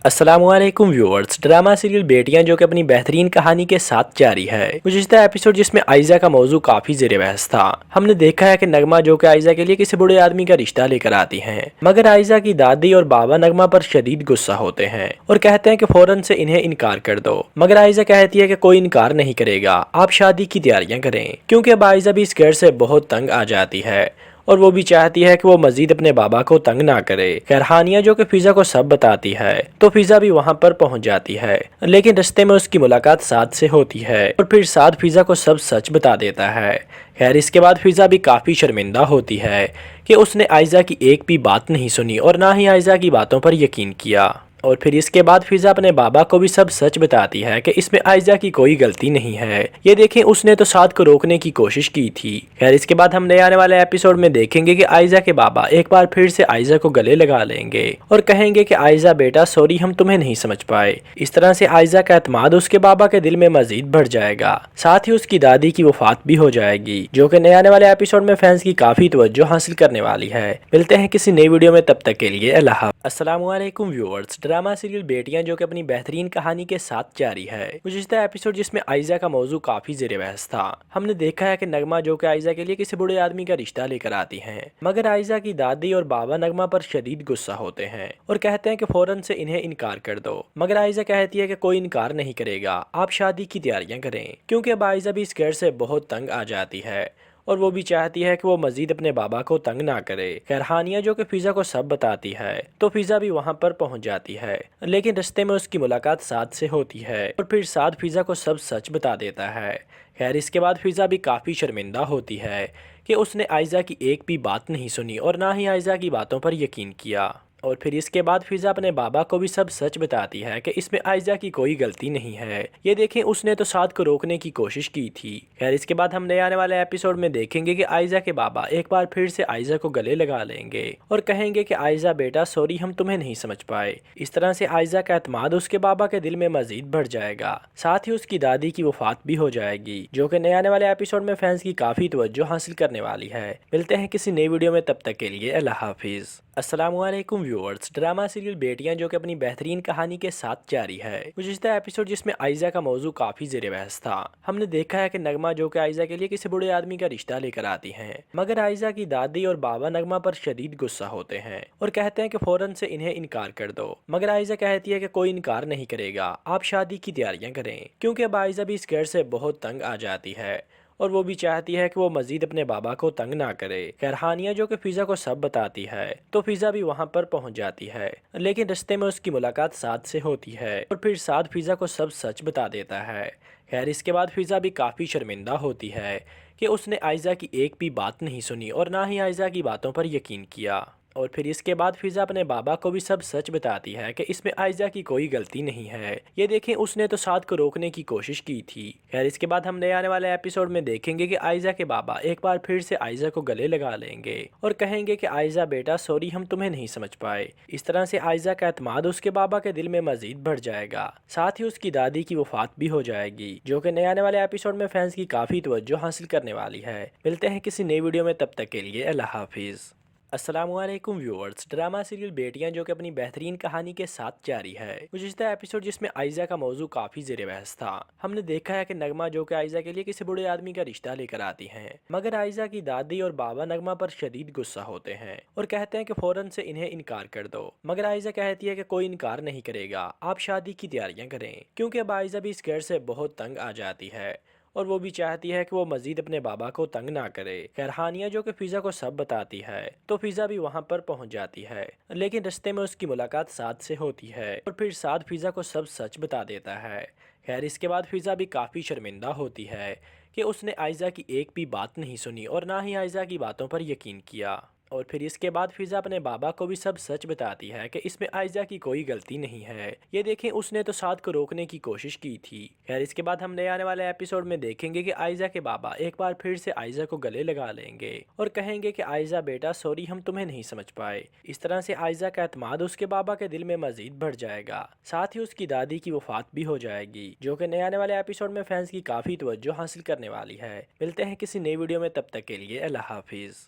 السلام علیکم ویورز، ڈرامہ سیریل بیٹیاں جو کہ اپنی بہترین کہانی کے ساتھ جاری ہے۔ گزشتہ ایپیسوڈ جس میں آئزہ کا موضوع کافی زیر بحث تھا، ہم نے دیکھا ہے کہ نغمہ جو کہ آئزہ کے لیے کسی بڑے آدمی کا رشتہ لے کر آتی ہیں، مگر آئزہ کی دادی اور بابا نغمہ پر شدید غصہ ہوتے ہیں اور کہتے ہیں کہ فوراً سے انہیں انکار کر دو، مگر آئزہ کہتی ہے کہ کوئی انکار نہیں کرے گا، آپ شادی کی تیاریاں کریں، کیونکہ اب آئزہ بھی اس گھر سے بہت تنگ آ جاتی ہے اور وہ بھی چاہتی ہے کہ وہ مزید اپنے بابا کو تنگ نہ کرے۔ خیر ہانیہ جو کہ فضا کو سب بتاتی ہے تو فضا بھی وہاں پر پہنچ جاتی ہے، لیکن رستے میں اس کی ملاقات سعد سے ہوتی ہے اور پھر سعد فضا کو سب سچ بتا دیتا ہے۔ خیر اس کے بعد فضا بھی کافی شرمندہ ہوتی ہے کہ اس نے آئزہ کی ایک بھی بات نہیں سنی اور نہ ہی آئزہ کی باتوں پر یقین کیا، اور پھر اس کے بعد فضا اپنے بابا کو بھی سب سچ بتاتی ہے کہ اس میں آئزہ کی کوئی غلطی نہیں ہے، یہ دیکھیں اس نے تو سعد کو روکنے کی کوشش کی تھی۔ خیر اس کے بعد ہم نئے آنے والے ایپیسوڈ میں دیکھیں گے کہ آئزہ کے بابا ایک بار پھر سے آئزہ کو گلے لگا لیں گے اور کہیں گے کہ آئزہ بیٹا سوری، ہم تمہیں نہیں سمجھ پائے۔ اس طرح سے آئزہ کا اعتماد اس کے بابا کے دل میں مزید بڑھ جائے گا، ساتھ ہی اس کی دادی کی وفات بھی ہو جائے گی، جو کہ نئے آنے والے ایپیسوڈ میں فینس کی کافی توجہ حاصل کرنے والی ہے۔ ملتے ہیں کسی نئی ویڈیو میں، تب تک کے لیے اللہ حافظ۔ السلام علیکم ویورز، ڈرامہ سیریل بیٹیاں جو کہ اپنی بہترین کہانی کے ساتھ جاری ہے۔ گزشتہ ایپیسوڈ جس میں آئزہ کا موضوع کافی زیر بحث تھا، ہم نے دیکھا ہے کہ نغمہ جو کہ آئزہ کے لیے کسی بڑے آدمی کا رشتہ لے کر آتی ہیں، مگر آئزہ کی دادی اور بابا نغمہ پر شدید غصہ ہوتے ہیں اور کہتے ہیں کہ فوراً سے انہیں انکار کر دو، مگر آئزہ کہتی ہے کہ کوئی انکار نہیں کرے گا، آپ شادی کی تیاریاں کریں، کیونکہ اب آئزہ بھی اس گھر سے بہت تنگ آ جاتی ہے اور وہ بھی چاہتی ہے کہ وہ مزید اپنے بابا کو تنگ نہ کرے۔ خیر ہانیہ جو کہ فضا کو سب بتاتی ہے تو فضا بھی وہاں پر پہنچ جاتی ہے، لیکن رستے میں اس کی ملاقات سعد سے ہوتی ہے اور پھر سعد فضا کو سب سچ بتا دیتا ہے۔ خیر اس کے بعد فضا بھی کافی شرمندہ ہوتی ہے کہ اس نے آئزہ کی ایک بھی بات نہیں سنی اور نہ ہی آئزہ کی باتوں پر یقین کیا، اور پھر اس کے بعد فضا اپنے بابا کو بھی سب سچ بتاتی ہے کہ اس میں آئزہ کی کوئی غلطی نہیں ہے، یہ دیکھیں اس نے تو سعد کو روکنے کی کوشش کی تھی۔ خیر اس کے بعد ہم نئے آنے والے ایپیسوڈ میں دیکھیں گے کہ آئزہ کے بابا ایک بار پھر سے آئزہ کو گلے لگا لیں گے اور کہیں گے کہ آئزہ بیٹا سوری، ہم تمہیں نہیں سمجھ پائے۔ اس طرح سے آئزہ کا اعتماد اس کے بابا کے دل میں مزید بڑھ جائے گا، ساتھ ہی اس کی دادی کی وفات بھی ہو جائے گی، جو کہ نئے آنے والے ایپیسوڈ میں فینس کی کافی توجہ حاصل کرنے والی ہے۔ ملتے ہیں کسی نئی ویڈیو میں، تب تک کے لیے اللہ حافظ۔ السلام علیکم ویورز، ڈرامہ سیریل بیٹیاں جو کہ اپنی بہترین کہانی کے ساتھ جاری ہے۔ گزشتہ ایپیسوڈ جس میں آئزہ کا موضوع کافی زیر بحث تھا، ہم نے دیکھا ہے کہ نغمہ جو کہ آئزہ کے لیے کسی بڑے آدمی کا رشتہ لے کر آتی ہیں، مگر آئزہ کی دادی اور بابا نغمہ پر شدید غصہ ہوتے ہیں اور کہتے ہیں کہ فوراً سے انہیں انکار کر دو، مگر آئزہ کہتی ہے کہ کوئی انکار نہیں کرے گا، آپ شادی کی تیاریاں کریں، کیونکہ اب آئزہ بھی اس گھر سے بہت تنگ آ جاتی ہے اور وہ بھی چاہتی ہے کہ وہ مزید اپنے بابا کو تنگ نہ کرے۔ خیر ہانیہ جو کہ فضا کو سب بتاتی ہے تو فضا بھی وہاں پر پہنچ جاتی ہے، لیکن رستے میں اس کی ملاقات سعد سے ہوتی ہے اور پھر سعد فضا کو سب سچ بتا دیتا ہے۔ خیر اس کے بعد فضا بھی کافی شرمندہ ہوتی ہے کہ اس نے آئزہ کی ایک بھی بات نہیں سنی اور نہ ہی آئزہ کی باتوں پر یقین کیا، اور پھر اس کے بعد فضا اپنے بابا کو بھی سب سچ بتاتی ہے کہ اس میں آئزہ کی کوئی غلطی نہیں ہے، یہ دیکھیں اس نے تو سعد کو روکنے کی کوشش کی تھی۔ خیر اس کے بعد ہم نئے آنے والے ایپیسوڈ میں دیکھیں گے کہ آئزہ کے بابا ایک بار پھر سے آئزہ کو گلے لگا لیں گے اور کہیں گے کہ آئزہ بیٹا سوری، ہم تمہیں نہیں سمجھ پائے۔ اس طرح سے آئزہ کا اعتماد اس کے بابا کے دل میں مزید بڑھ جائے گا، ساتھ ہی اس کی دادی کی وفات بھی ہو جائے گی، جو کہ نئے آنے والے ایپیسوڈ میں فینس کی کافی توجہ حاصل کرنے والی ہے۔ ملتے ہیں کسی نئی ویڈیو میں، تب تک کے لیے اللہ حافظ۔ السلام علیکم ویورز، ڈرامہ سیریل بیٹیاں جو کہ اپنی بہترین کہانی کے ساتھ جاری ہے۔ گزشتہ ایپیسوڈ جس میں آئزہ کا موضوع کافی زیر بحث تھا، ہم نے دیکھا ہے کہ نغمہ جو کہ آئزہ کے لیے کسی بڑے آدمی کا رشتہ لے کر آتی ہیں، مگر آئزہ کی دادی اور بابا نغمہ پر شدید غصہ ہوتے ہیں اور کہتے ہیں کہ فوراً سے انہیں انکار کر دو، مگر آئزہ کہتی ہے کہ کوئی انکار نہیں کرے گا، آپ شادی کی تیاریاں کریں، کیونکہ اب آئزہ بھی اس گھر سے بہت تنگ آ جاتی ہے اور وہ بھی چاہتی ہے کہ وہ مزید اپنے بابا کو تنگ نہ کرے۔ خیر ہانیہ جو کہ فضا کو سب بتاتی ہے تو فضا بھی وہاں پر پہنچ جاتی ہے، لیکن رستے میں اس کی ملاقات سعد سے ہوتی ہے اور پھر سعد فضا کو سب سچ بتا دیتا ہے۔ خیر اس کے بعد فضا بھی کافی شرمندہ ہوتی ہے کہ اس نے آئزہ کی ایک بھی بات نہیں سنی اور نہ ہی آئزہ کی باتوں پر یقین کیا، اور پھر اس کے بعد فضا اپنے بابا کو بھی سب سچ بتاتی ہے کہ اس میں آئزہ کی کوئی غلطی نہیں ہے، یہ دیکھیں اس نے تو سعد کو روکنے کی کوشش کی تھی۔ خیر اس کے بعد ہم نئے آنے والے ایپیسوڈ میں دیکھیں گے کہ آئزہ کے بابا ایک بار پھر سے آئزہ کو گلے لگا لیں گے اور کہیں گے کہ آئزہ بیٹا سوری، ہم تمہیں نہیں سمجھ پائے۔ اس طرح سے آئزہ کا اعتماد اس کے بابا کے دل میں مزید بڑھ جائے گا، ساتھ ہی اس کی دادی کی وفات بھی ہو جائے گی، جو کہ نئے آنے والے ایپیسوڈ میں فینس کی کافی توجہ حاصل کرنے والی ہے۔ ملتے ہیں کسی نئی ویڈیو میں، تب تک کے لیے اللہ حافظ۔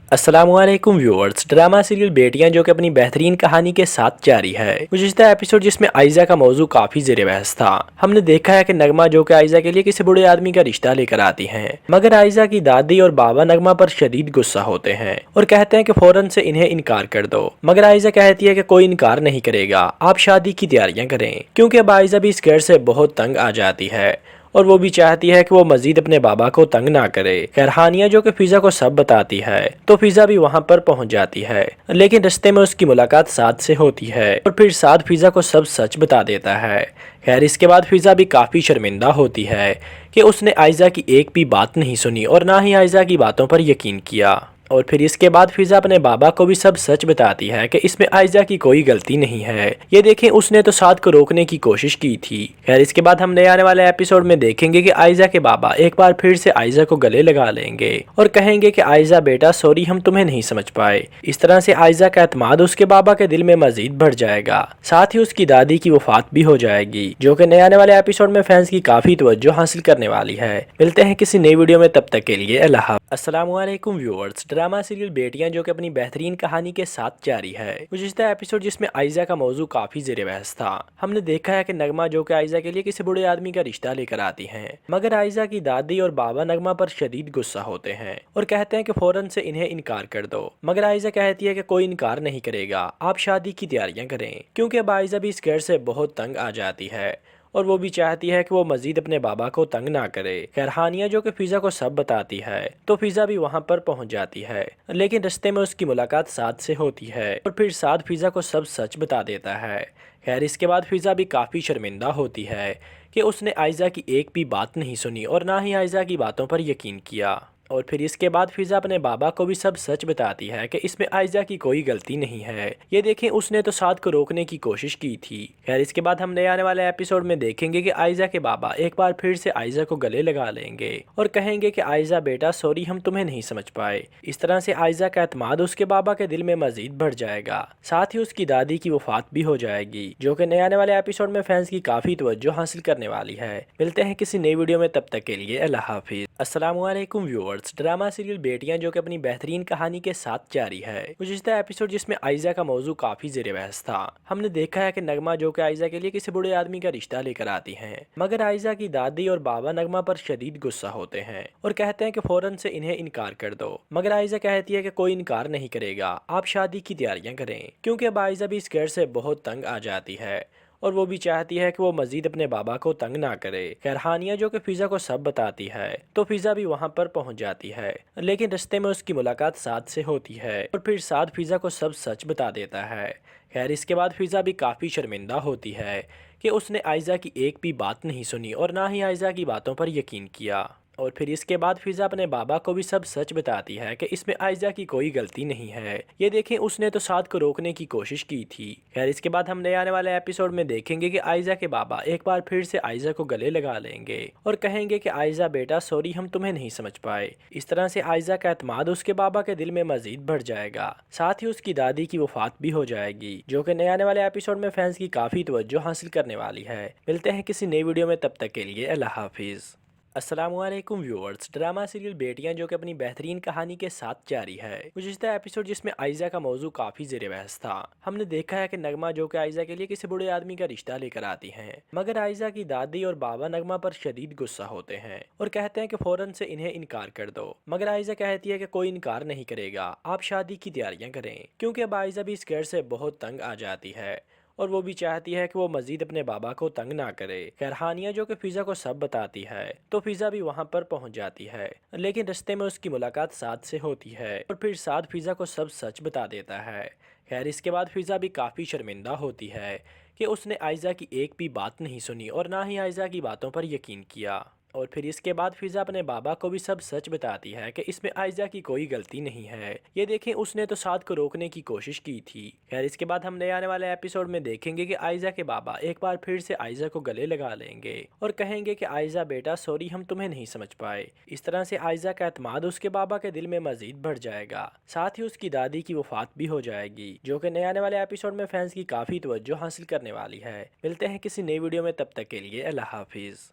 السلام علیکم ویورز، ڈرامہ سیریل بیٹیاں جو کہ اپنی بہترین کہانی کے ساتھ جاری ہے۔ گزشتہ ایپیسوڈ جس میں آئزہ کا موضوع کافی زیر بحث تھا، ہم نے دیکھا ہے کہ نغمہ جو کہ آئزہ کے لیے کسی بڑے آدمی کا رشتہ لے کر آتی ہیں، مگر آئزہ کی دادی اور بابا نغمہ پر شدید غصہ ہوتے ہیں اور کہتے ہیں کہ فوراً سے انہیں انکار کر دو، مگر آئزہ کہتی ہے کہ کوئی انکار نہیں کرے گا، آپ شادی کی تیاریاں کریں، کیونکہ اب آئزہ بھی اس گھر سے بہت تنگ آ جاتی ہے اور وہ بھی چاہتی ہے کہ وہ مزید اپنے بابا کو تنگ نہ کرے۔ خیر ہانیہ جو کہ فضا کو سب بتاتی ہے تو فضا بھی وہاں پر پہنچ جاتی ہے، لیکن رستے میں اس کی ملاقات سعد سے ہوتی ہے اور پھر سعد فضا کو سب سچ بتا دیتا ہے۔ خیر اس کے بعد فضا بھی کافی شرمندہ ہوتی ہے کہ اس نے آئزہ کی ایک بھی بات نہیں سنی اور نہ ہی آئزہ کی باتوں پر یقین کیا، اور پھر اس کے بعد فضا اپنے بابا کو بھی سب سچ بتاتی ہے کہ اس میں آئزہ کی کوئی غلطی نہیں ہے۔ یہ دیکھیں اس نے تو سعد کو روکنے کی کوشش کی تھی۔ خیر اس کے بعد ہم نئے آنے والے ایپیسوڈ میں دیکھیں گے کہ آئزہ کے بابا ایک بار پھر سے آئزہ کو گلے لگا لیں گے اور کہیں گے کہ آئزہ بیٹا سوری ہم تمہیں نہیں سمجھ پائے۔ اس طرح سے آئزہ کا اعتماد اس کے بابا کے دل میں مزید بڑھ جائے گا، ساتھ ہی اس کی دادی کی وفات بھی ہو جائے گی، جو کہ نئے آنے والے ایپیسوڈ میں فینس کی کافی توجہ حاصل کرنے والی ہے۔ ملتے ہیں کسی نئی ویڈیو میں، تب تک کے لیے اللہ حافظ۔ السلام علیکم ویورز، ڈرامہ سیریل بیٹیاں جو کہ اپنی بہترین کہانی کے ساتھ جاری ہے۔ گزشتہ ایپیسوڈ جس میں آئزہ کا موضوع کافی زیر بحث تھا، ہم نے دیکھا ہے کہ نغمہ جو کہ آئزہ کے لیے کسی بڑے آدمی کا رشتہ لے کر آتی ہیں، مگر آئزہ کی دادی اور بابا نغمہ پر شدید غصہ ہوتے ہیں اور کہتے ہیں کہ فوراً سے انہیں انکار کر دو، مگر آئزہ کہتی ہے کہ کوئی انکار نہیں کرے گا، آپ شادی کی تیاریاں کریں، کیونکہ اب آئزہ بھی اس گھر سے بہت تنگ آ جاتی ہے اور وہ بھی چاہتی ہے کہ وہ مزید اپنے بابا کو تنگ نہ کرے۔ خیر ہانیہ جو کہ فضا کو سب بتاتی ہے تو فضا بھی وہاں پر پہنچ جاتی ہے، لیکن رستے میں اس کی ملاقات سعد سے ہوتی ہے اور پھر سعد فضا کو سب سچ بتا دیتا ہے۔ خیر اس کے بعد فضا بھی کافی شرمندہ ہوتی ہے کہ اس نے آئزہ کی ایک بھی بات نہیں سنی اور نہ ہی آئزہ کی باتوں پر یقین کیا، اور پھر اس کے بعد فضا اپنے بابا کو بھی سب سچ بتاتی ہے کہ اس میں آئزہ کی کوئی غلطی نہیں ہے۔ یہ دیکھیں اس نے تو سعد کو روکنے کی کوشش کی تھی۔ خیر اس کے بعد ہم نئے آنے والے ایپیسوڈ میں دیکھیں گے کہ آئزہ کے بابا ایک بار پھر سے آئزہ کو گلے لگا لیں گے اور کہیں گے کہ آئزہ بیٹا سوری ہم تمہیں نہیں سمجھ پائے۔ اس طرح سے آئزہ کا اعتماد اس کے بابا کے دل میں مزید بڑھ جائے گا، ساتھ ہی اس کی دادی کی وفات بھی ہو جائے گی، جو کہ نئے آنے والے ایپیسوڈ میں فینس کی کافی توجہ حاصل کرنے والی ہے۔ ملتے ہیں کسی نئی ویڈیو میں، تب تک کے لیے اللہ حافظ۔ السلام علیکم ویورز، ڈرامہ سیریل بیٹیاں جو کہ اپنی بہترین کہانی کے ساتھ جاری ہے۔ گزشتہ ایپیسوڈ جس میں آئزہ کا موضوع کافی زیر بحث تھا، ہم نے دیکھا ہے کہ نغمہ جو کہ آئزہ کے لیے کسی بڑے آدمی کا رشتہ لے کر آتی ہیں، مگر آئزہ کی دادی اور بابا نغمہ پر شدید غصہ ہوتے ہیں اور کہتے ہیں کہ فوراً سے انہیں انکار کر دو، مگر آئزہ کہتی ہے کہ کوئی انکار نہیں کرے گا، آپ شادی کی تیاریاں کریں، کیونکہ اب آئزہ بھی اس گھر سے بہت تنگ آ جاتی ہے اور وہ بھی چاہتی ہے کہ وہ مزید اپنے بابا کو تنگ نہ کرے۔ خیر ہانیہ جو کہ فضا کو سب بتاتی ہے تو فضا بھی وہاں پر پہنچ جاتی ہے، لیکن رستے میں اس کی ملاقات سعد سے ہوتی ہے اور پھر سعد فضا کو سب سچ بتا دیتا ہے۔ خیر اس کے بعد فضا بھی کافی شرمندہ ہوتی ہے کہ اس نے آئزہ کی ایک بھی بات نہیں سنی اور نہ ہی آئزہ کی باتوں پر یقین کیا، اور پھر اس کے بعد فضا اپنے بابا کو بھی سب سچ بتاتی ہے کہ اس میں آئزہ کی کوئی غلطی نہیں ہے۔ یہ دیکھیں اس نے تو سعد کو روکنے کی کوشش کی تھی۔ خیر اس کے بعد ہم نئے آنے والے ایپیسوڈ میں دیکھیں گے کہ آئزہ کے بابا ایک بار پھر سے آئزہ کو گلے لگا لیں گے اور کہیں گے کہ آئزہ بیٹا سوری ہم تمہیں نہیں سمجھ پائے۔ اس طرح سے آئزہ کا اعتماد اس کے بابا کے دل میں مزید بڑھ جائے گا، ساتھ ہی اس کی دادی کی وفات بھی ہو جائے گی، جو کہ نئے آنے والے ایپیسوڈ میں فینس کی کافی توجہ حاصل کرنے والی ہے۔ ملتے ہیں کسی نئی ویڈیو میں، تب تک کے لیے اللہ حافظ۔ السلام علیکم ویورز، ڈرامہ سیریل بیٹیاں جو کہ اپنی بہترین کہانی کے ساتھ جاری ہے۔ گزشتہ ایپیسوڈ جس میں آئزہ کا موضوع کافی زیر بحث تھا، ہم نے دیکھا ہے کہ نغمہ جو کہ آئزہ کے لیے کسی بڑے آدمی کا رشتہ لے کر آتی ہیں، مگر آئزہ کی دادی اور بابا نغمہ پر شدید غصہ ہوتے ہیں اور کہتے ہیں کہ فوراً سے انہیں انکار کر دو، مگر آئزہ کہتی ہے کہ کوئی انکار نہیں کرے گا، آپ شادی کی تیاریاں کریں، کیونکہ اب آئزہ بھی اس گھر سے بہت تنگ آ جاتی ہے اور وہ بھی چاہتی ہے کہ وہ مزید اپنے بابا کو تنگ نہ کرے۔ خیر ہانیہ جو کہ فضا کو سب بتاتی ہے تو فضا بھی وہاں پر پہنچ جاتی ہے، لیکن رستے میں اس کی ملاقات سعد سے ہوتی ہے اور پھر سعد فضا کو سب سچ بتا دیتا ہے۔ خیر اس کے بعد فضا بھی کافی شرمندہ ہوتی ہے کہ اس نے آئزہ کی ایک بھی بات نہیں سنی اور نہ ہی آئزہ کی باتوں پر یقین کیا، اور پھر اس کے بعد فضا اپنے بابا کو بھی سب سچ بتاتی ہے کہ اس میں آئزہ کی کوئی غلطی نہیں ہے۔ یہ دیکھیں اس نے تو سعد کو روکنے کی کوشش کی تھی۔ خیر اس کے بعد ہم نئے آنے والے ایپیسوڈ میں دیکھیں گے کہ آئزہ کے بابا ایک بار پھر سے آئزہ کو گلے لگا لیں گے اور کہیں گے کہ آئزہ بیٹا سوری ہم تمہیں نہیں سمجھ پائے۔ اس طرح سے آئزہ کا اعتماد اس کے بابا کے دل میں مزید بڑھ جائے گا، ساتھ ہی اس کی دادی کی وفات بھی ہو جائے گی، جو کہ نئے آنے والے ایپیسوڈ میں فینس کی کافی توجہ حاصل کرنے والی ہے۔ ملتے ہیں کسی نئی ویڈیو میں، تب تک کے لیے اللہ حافظ۔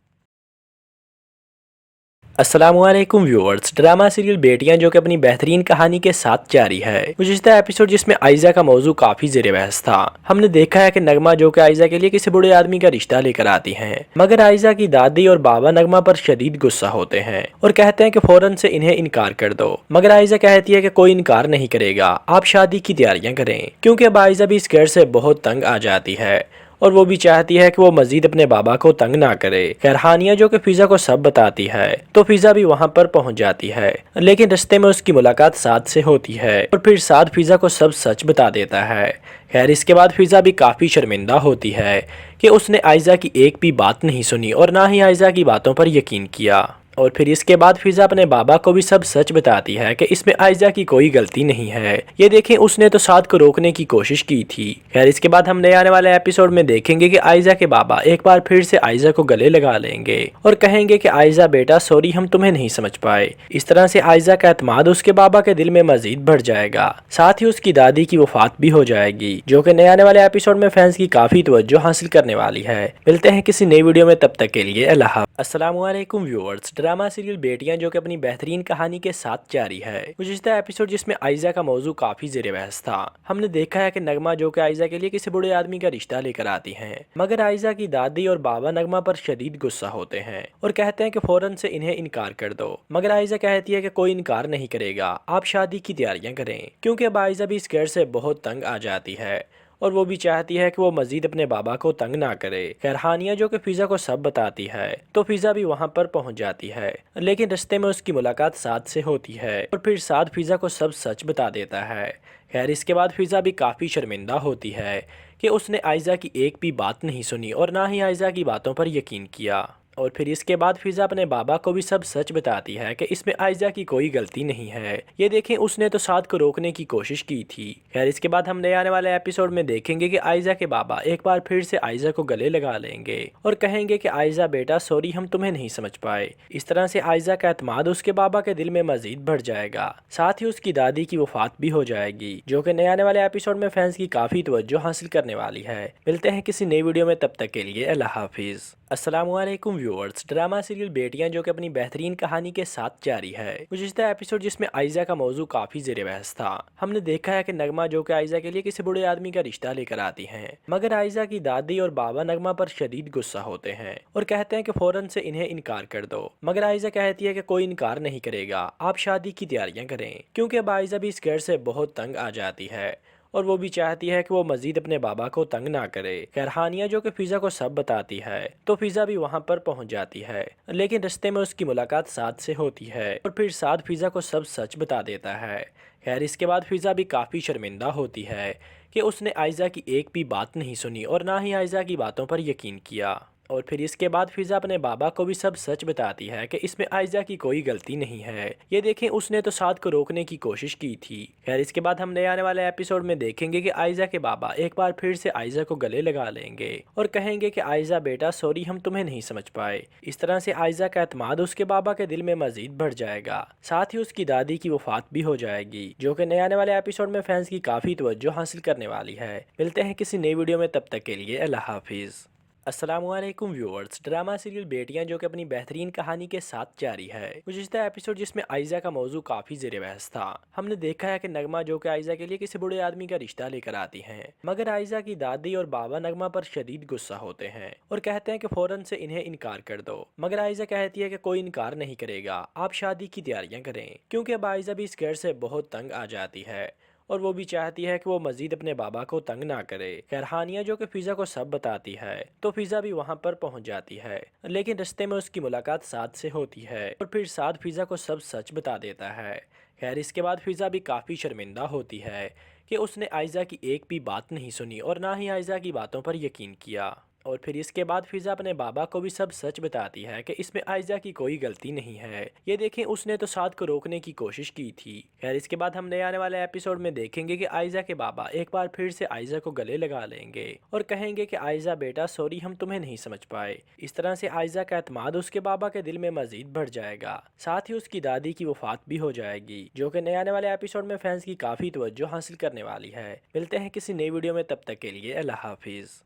السلام علیکم ویورز، ڈرامہ سیریل بیٹیاں جو کہ اپنی بہترین کہانی کے ساتھ جاری ہے۔ گزشتہ ایپیسوڈ جس میں آئزہ کا موضوع کافی زیر بحث تھا، ہم نے دیکھا ہے کہ نغمہ جو کہ آئزہ کے لیے کسی بڑے آدمی کا رشتہ لے کر آتی ہیں، مگر آئزہ کی دادی اور بابا نغمہ پر شدید غصہ ہوتے ہیں اور کہتے ہیں کہ فوراً سے انہیں انکار کر دو، مگر آئزہ کہتی ہے کہ کوئی انکار نہیں کرے گا، آپ شادی کی تیاریاں کریں، کیونکہ اب آئزہ بھی اس گھر سے بہت تنگ آ جاتی ہے اور وہ بھی چاہتی ہے کہ وہ مزید اپنے بابا کو تنگ نہ کرے۔ خیر ہانیہ جو کہ فضا کو سب بتاتی ہے تو فضا بھی وہاں پر پہنچ جاتی ہے، لیکن رستے میں اس کی ملاقات سعد سے ہوتی ہے اور پھر سعد فضا کو سب سچ بتا دیتا ہے۔ خیر اس کے بعد فضا بھی کافی شرمندہ ہوتی ہے کہ اس نے آئزہ کی ایک بھی بات نہیں سنی اور نہ ہی آئزہ کی باتوں پر یقین کیا، اور پھر اس کے بعد فضا اپنے بابا کو بھی سب سچ بتاتی ہے کہ اس میں آئزہ کی کوئی غلطی نہیں ہے۔ یہ دیکھیں اس نے تو سعد کو روکنے کی کوشش کی تھی۔ خیر اس کے بعد ہم نئے آنے والے ایپیسوڈ میں دیکھیں گے کہ آئزہ کے بابا ایک بار پھر سے آئزہ کو گلے لگا لیں گے اور کہیں گے کہ آئزہ بیٹا سوری ہم تمہیں نہیں سمجھ پائے۔ اس طرح سے آئزہ کا اعتماد اس کے بابا کے دل میں مزید بڑھ جائے گا، ساتھ ہی اس کی دادی کی وفات بھی ہو جائے گی، جو کہ نئے آنے والے ایپیسوڈ میں فینس کی کافی توجہ حاصل کرنے والی ہے۔ ملتے ہیں کسی نئی ویڈیو میں، تب تک کے لیے اللہ حافظ۔ السلام علیکم ویورز، ڈرامہ سیریل بیٹیاں جو کہ اپنی بہترین کہانی کے ساتھ جاری ہے۔ گزشتہ ایپیسوڈ جس میں آئزہ کا موضوع کافی زیر بحث تھا، ہم نے دیکھا ہے کہ نغمہ جو کہ آئزہ کے لیے کسی بڑے آدمی کا رشتہ لے کر آتی ہیں، مگر آئزہ کی دادی اور بابا نغمہ پر شدید غصہ ہوتے ہیں اور کہتے ہیں کہ فوراً سے انہیں انکار کر دو، مگر آئزہ کہتی ہے کہ کوئی انکار نہیں کرے گا، آپ شادی کی تیاریاں کریں، کیونکہ اب آئزہ بھی اس گھر سے بہت تنگ آ جاتی ہے اور وہ بھی چاہتی ہے کہ وہ مزید اپنے بابا کو تنگ نہ کرے۔ خیر ہانیہ جو کہ فضا کو سب بتاتی ہے تو فضا بھی وہاں پر پہنچ جاتی ہے، لیکن رستے میں اس کی ملاقات سعد سے ہوتی ہے اور پھر سعد فضا کو سب سچ بتا دیتا ہے۔ خیر اس کے بعد فضا بھی کافی شرمندہ ہوتی ہے کہ اس نے آئزہ کی ایک بھی بات نہیں سنی اور نہ ہی آئزہ کی باتوں پر یقین کیا، اور پھر اس کے بعد فضا اپنے بابا کو بھی سب سچ بتاتی ہے کہ اس میں آئزہ کی کوئی غلطی نہیں ہے۔ یہ دیکھیں اس نے تو سعد کو روکنے کی کوشش کی تھی۔ خیر اس کے بعد ہم نئے آنے والے ایپیسوڈ میں دیکھیں گے کہ آئزہ کے بابا ایک بار پھر سے آئزہ کو گلے لگا لیں گے اور کہیں گے کہ آئزہ بیٹا سوری ہم تمہیں نہیں سمجھ پائے۔ اس طرح سے آئزہ کا اعتماد اس کے بابا کے دل میں مزید بڑھ جائے گا، ساتھ ہی اس کی دادی کی وفات بھی ہو جائے گی، جو کہ نئے آنے والے ایپیسوڈ میں فینس کی کافی توجہ حاصل کرنے والی ہے۔ ملتے ہیں کسی نئی ویڈیو میں، تب تک کے لیے اللہ حافظ۔ السلام علیکم ویورز، ڈرامہ سیریل بیٹیاں جو کہ اپنی بہترین کہانی کے ساتھ جاری ہے۔ گزشتہ ایپیسوڈ جس میں آئزہ کا موضوع کافی زیر بحث تھا، ہم نے دیکھا ہے کہ نغمہ جو کہ آئزہ کے لیے کسی بڑے آدمی کا رشتہ لے کر آتی ہیں، مگر آئزہ کی دادی اور بابا نغمہ پر شدید غصہ ہوتے ہیں اور کہتے ہیں کہ فوراً سے انہیں انکار کر دو، مگر آئزہ کہتی ہے کہ کوئی انکار نہیں کرے گا، آپ شادی کی تیاریاں کریں، کیونکہ اب آئزہ بھی اس گھر سے بہت تنگ آ جاتی ہے اور وہ بھی چاہتی ہے کہ وہ مزید اپنے بابا کو تنگ نہ کرے۔ خیر ہانیہ جو کہ فضا کو سب بتاتی ہے تو فضا بھی وہاں پر پہنچ جاتی ہے، لیکن رستے میں اس کی ملاقات سعد سے ہوتی ہے اور پھر سعد فضا کو سب سچ بتا دیتا ہے۔ خیر اس کے بعد فضا بھی کافی شرمندہ ہوتی ہے کہ اس نے آئزہ کی ایک بھی بات نہیں سنی اور نہ ہی آئزہ کی باتوں پر یقین کیا، اور پھر اس کے بعد فضا اپنے بابا کو بھی سب سچ بتاتی ہے کہ اس میں آئزہ کی کوئی غلطی نہیں ہے۔ یہ دیکھیں اس نے تو سعد کو روکنے کی کوشش کی تھی۔ خیر اس کے بعد ہم نئے آنے والے ایپیسوڈ میں دیکھیں گے کہ آئزہ کے بابا ایک بار پھر سے آئزہ کو گلے لگا لیں گے اور کہیں گے کہ آئزہ بیٹا سوری ہم تمہیں نہیں سمجھ پائے۔ اس طرح سے آئزہ کا اعتماد اس کے بابا کے دل میں مزید بڑھ جائے گا، ساتھ ہی اس کی دادی کی وفات بھی ہو جائے گی، جو کہ نئے آنے والے ایپیسوڈ میں فینس کی کافی توجہ حاصل کرنے والی ہے۔ ملتے ہیں کسی نئی ویڈیو میں، تب تک کے لیے اللہ حافظ۔ السلام علیکم ویورز، ڈرامہ سیریل بیٹیاں جو کہ اپنی بہترین کہانی کے ساتھ جاری ہے۔ گزشتہ ایپیسوڈ جس میں آئزہ کا موضوع کافی زیر بحث تھا، ہم نے دیکھا ہے کہ نغمہ جو کہ آئزہ کے لیے کسی بڑے آدمی کا رشتہ لے کر آتی ہیں، مگر آئزہ کی دادی اور بابا نغمہ پر شدید غصہ ہوتے ہیں اور کہتے ہیں کہ فوراً سے انہیں انکار کر دو، مگر آئزہ کہتی ہے کہ کوئی انکار نہیں کرے گا، آپ شادی کی تیاریاں کریں، کیونکہ اب آئزہ بھی اس گھر سے بہت تنگ آ جاتی ہے اور وہ بھی چاہتی ہے کہ وہ مزید اپنے بابا کو تنگ نہ کرے۔ خیر ہانیہ جو کہ فضا کو سب بتاتی ہے تو فضا بھی وہاں پر پہنچ جاتی ہے، لیکن رستے میں اس کی ملاقات سعد سے ہوتی ہے اور پھر سعد فضا کو سب سچ بتا دیتا ہے۔ خیر اس کے بعد فضا بھی کافی شرمندہ ہوتی ہے کہ اس نے آئزہ کی ایک بھی بات نہیں سنی اور نہ ہی آئزہ کی باتوں پر یقین کیا، اور پھر اس کے بعد فضا اپنے بابا کو بھی سب سچ بتاتی ہے کہ اس میں آئزہ کی کوئی غلطی نہیں ہے۔ یہ دیکھیں اس نے تو سعد کو روکنے کی کوشش کی تھی۔ خیر اس کے بعد ہم نئے آنے والے ایپیسوڈ میں دیکھیں گے کہ آئزہ کے بابا ایک بار پھر سے آئزہ کو گلے لگا لیں گے اور کہیں گے کہ آئزہ بیٹا سوری ہم تمہیں نہیں سمجھ پائے۔ اس طرح سے آئزہ کا اعتماد اس کے بابا کے دل میں مزید بڑھ جائے گا، ساتھ ہی اس کی دادی کی وفات بھی ہو جائے گی، جو کہ نئے آنے والے ایپیسوڈ میں فینس کی کافی توجہ حاصل کرنے والی ہے۔ ملتے ہیں کسی نئی ویڈیو میں، تب تک کے لیے اللہ حافظ۔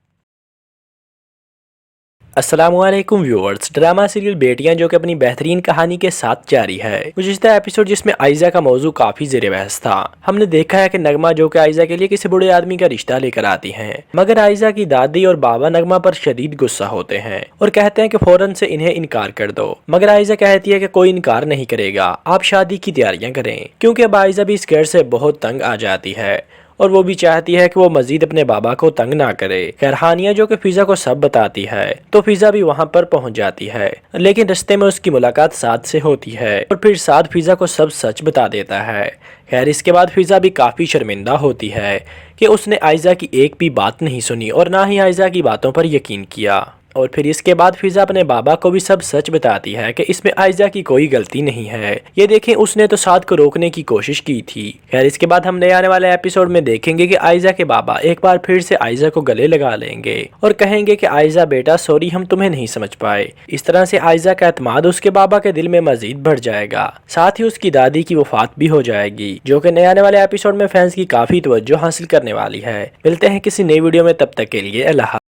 السلام علیکم ویورز، ڈرامہ سیریل بیٹیاں جو کہ اپنی بہترین کہانی کے ساتھ جاری ہے۔ گزشتہ ایپیسوڈ جس میں آئزہ کا موضوع کافی زیر بحث تھا، ہم نے دیکھا ہے کہ نغمہ جو کہ آئزہ کے لیے کسی بڑے آدمی کا رشتہ لے کر آتی ہیں، مگر آئزہ کی دادی اور بابا نغمہ پر شدید غصہ ہوتے ہیں اور کہتے ہیں کہ فوراً سے انہیں انکار کر دو، مگر آئزہ کہتی ہے کہ کوئی انکار نہیں کرے گا، آپ شادی کی تیاریاں کریں، کیونکہ اب آئزہ بھی اس گھر سے بہت تنگ آ جاتی ہے اور وہ بھی چاہتی ہے کہ وہ مزید اپنے بابا کو تنگ نہ کرے۔ خیر ہانیہ جو کہ فضا کو سب بتاتی ہے تو فضا بھی وہاں پر پہنچ جاتی ہے، لیکن رستے میں اس کی ملاقات سعد سے ہوتی ہے اور پھر سعد فضا کو سب سچ بتا دیتا ہے۔ خیر اس کے بعد فضا بھی کافی شرمندہ ہوتی ہے کہ اس نے آئزہ کی ایک بھی بات نہیں سنی اور نہ ہی آئزہ کی باتوں پر یقین کیا، اور پھر اس کے بعد فضا اپنے بابا کو بھی سب سچ بتاتی ہے کہ اس میں آئزہ کی کوئی غلطی نہیں ہے، یہ دیکھیں اس نے تو سعد کو روکنے کی کوشش کی تھی۔ خیر اس کے بعد ہم نئے آنے والے ایپیسوڈ میں دیکھیں گے کہ آئزہ کے بابا ایک بار پھر سے آئزہ کو گلے لگا لیں گے اور کہیں گے کہ آئزہ بیٹا سوری، ہم تمہیں نہیں سمجھ پائے۔ اس طرح سے آئزہ کا اعتماد اس کے بابا کے دل میں مزید بڑھ جائے گا، ساتھ ہی اس کی دادی کی وفات بھی ہو جائے گی، جو کہ نئے آنے والے ایپیسوڈ میں فینس کی کافی توجہ حاصل کرنے والی ہے۔ ملتے ہیں کسی نئی ویڈیو میں، تب تک کے لیے اللہ حافظ۔